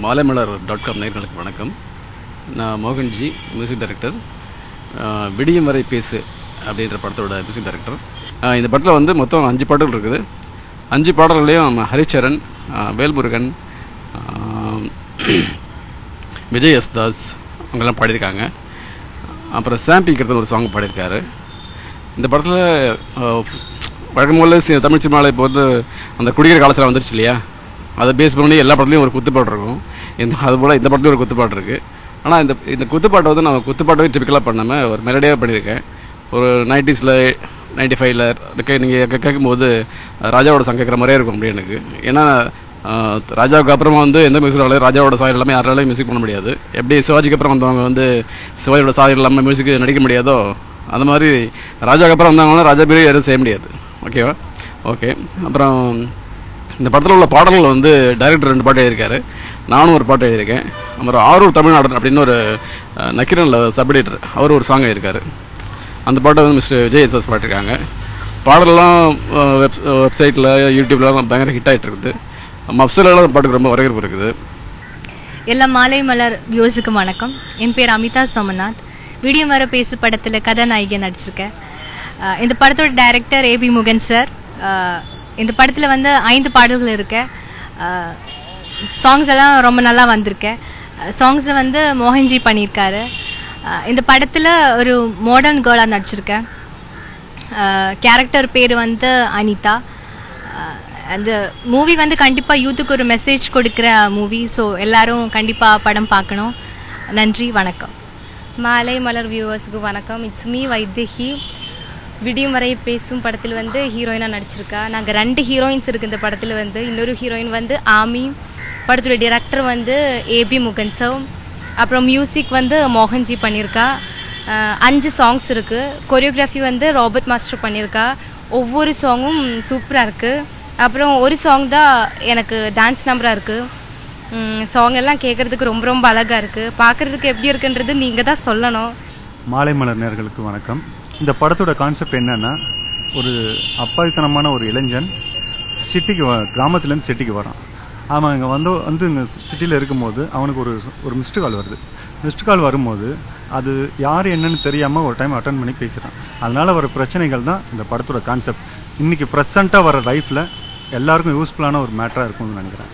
malaymalar.com நேயர்களுக்கு வணக்கம். நான் மோகன்ஜி, மியூசிக் டைரக்டர். விடியும் வரை பேசு அப்படின்ற படத்தோட மியூசிக் டைரக்டர். இந்த படத்தில் வந்து மொத்தம் 5 பாடல்கள் இருக்குது. 5 பாடல்களையும் ஹரிச்சரன், வேல்முருகன், விஜய் யஸ்தாஸ் அவங்கெல்லாம் பாடியிருக்காங்க. அப்புறம் சாம்பிங்கிறது ஒரு சாங் பாடியிருக்காரு. இந்த படத்தில் வழக்கம்போல தமிழ் சினிமாவில் இப்போ வந்து அந்த குடிக்கிற காலத்தில் வந்துருச்சு இல்லையா, அதை பேஸ் பண்ணி எல்லா படத்துலையும் ஒரு குத்துப்பாடு இருக்கும். அதுபோல் இந்த படத்துலையும் ஒரு குத்துப்பாடு இருக்குது. ஆனால் இந்த குத்துப்பாட்டை வந்து நான் குத்துப்பாட்டவே டிபிக்கலாக பண்ணாமல் ஒரு மெலடியாக பண்ணியிருக்கேன். ஒரு 90s 95 இருக்க நீங்கள் கேட்கும்போது ராஜாவோட சாங் கேட்குற மாதிரியே இருக்கும் அப்படி எனக்கு. ஏன்னா ராஜாவுக்கு அப்புறமா வந்து எந்த மியூசிக் ராஜாவோட சாயல் எல்லாமே யாராலையும் மியூசிக் பண்ண முடியாது. எப்படி சிவாஜிக்கு அப்புறம் வந்தவங்க வந்து சிவாஜியோட சாயல் இல்லாமல் மியூசிக் நடிக்க முடியாதோ, அந்த மாதிரி ராஜாவுக்கு அப்புறம் வந்தவங்கன்னா ராஜா பேரே யாரும் செய்ய முடியாது. ஓகேவா? ஓகே. அப்புறம் இந்த படத்தில் உள்ள பாடல்கள் வந்து டைரக்டர் 2 பாட்டு எழுதியிருக்காரு, நானும் ஒரு பாட்டு எழுதியிருக்கேன். அப்புறம் ஆரூர் தமிழ்நாடு அப்படின்னு ஒரு நக்கீரனில் சப் எடிட்டர், அவர் ஒரு சாங் எழுதியிருக்காரு. அந்த பாட்டை வந்து மிஸ்டர் விஜய் எஸ்எஸ் பாட்டிருக்காங்க. பாடலாம் வெப்சைட்டில் யூடியூப்லாம் பயங்கர ஹிட் ஆகிட்டு இருக்குது. மப்சலாம் பாட்டுக்கு ரொம்ப வரவேற்பு இருக்குது. எல்லா மாலை மலர் வியூவர்ஸுக்கு வணக்கம். என் பேர் அமிதா சோமநாத். விடியும் வர பேசு படத்தில் கதாநாயகியாக நடிச்சிருக்கேன். இந்த படத்தோட டைரக்டர் ஏபி முகன் சார். இந்த படத்தில் வந்து 5 பாடல்கள் இருக்கு. சாங்ஸ் எல்லாம் ரொம்ப நல்லா வந்திருக்கு. சாங்ஸ் வந்து மோகன்ஜி பண்ணியிருக்காரு. இந்த படத்தில் ஒரு மாடர்ன் கேர்ளாக நடிச்சிருக்கேன். கேரக்டர் பேர் வந்து அனிதா. அந்த மூவி வந்து கண்டிப்பாக யூத்துக்கு ஒரு மெசேஜ் கொடுக்குற மூவி. ஸோ எல்லாரும் கண்டிப்பாக படம் பார்க்கணும். நன்றி, வணக்கம். மாலை மலர் வியூவர்ஸுக்கு வணக்கம். It's me Vaidehi. விடியும் வரை பேசும் படத்தில் வந்து ஹீரோயினாக நடிச்சிருக்கா. நாங்கள் 2 ஹீரோயின்ஸ் இருக்குது இந்த படத்தில். வந்து இன்னொரு ஹீரோயின் வந்து ஆமி. படத்தோட டிரெக்டர் வந்து ஏபி முகன் சார். அப்புறம் மியூசிக் வந்து மோகன்ஜி பண்ணியிருக்கா. 5 சாங்ஸ் இருக்குது. கொரியோகிராஃபி வந்து ராபர்ட் மாஸ்டர் பண்ணியிருக்கா. ஒவ்வொரு சாங்கும் சூப்பராக இருக்குது. அப்புறம் ஒரு சாங் தான் எனக்கு டான்ஸ் நம்பராக இருக்குது. சாங் எல்லாம் கேட்குறதுக்கு ரொம்ப ரொம்ப அழகாக இருக்குது. பார்க்குறதுக்கு எப்படி இருக்குன்றது நீங்கள் தான் சொல்லணும். மாலை மலர் நேயர்களுக்கு வணக்கம். இந்த படத்தோட கான்செப்ட் என்னன்னா, ஒரு அப்பாவித்தனமான ஒரு இளைஞன் கிராமத்துலேருந்து சிட்டிக்கு வரான். அவன் இங்கே வந்து இங்கே சிட்டியில் இருக்கும்போது அவனுக்கு ஒரு மிஸ்டு கால் வருது. மிஸ்டு கால் வரும்போது அது யார் என்னன்னு தெரியாமல் ஒரு டைம் அட்டன் பண்ணி பேசுகிறான். அதனால வர பிரச்சனைகள் தான் இந்த படத்தோட கான்செப்ட். இன்னைக்கு ப்ரெசண்ட்டாக வர லைஃப்பில் எல்லாருக்கும் யூஸ்ஃபுல்லான ஒரு மேட்டராக இருக்கும்னு நினைக்கிறேன்.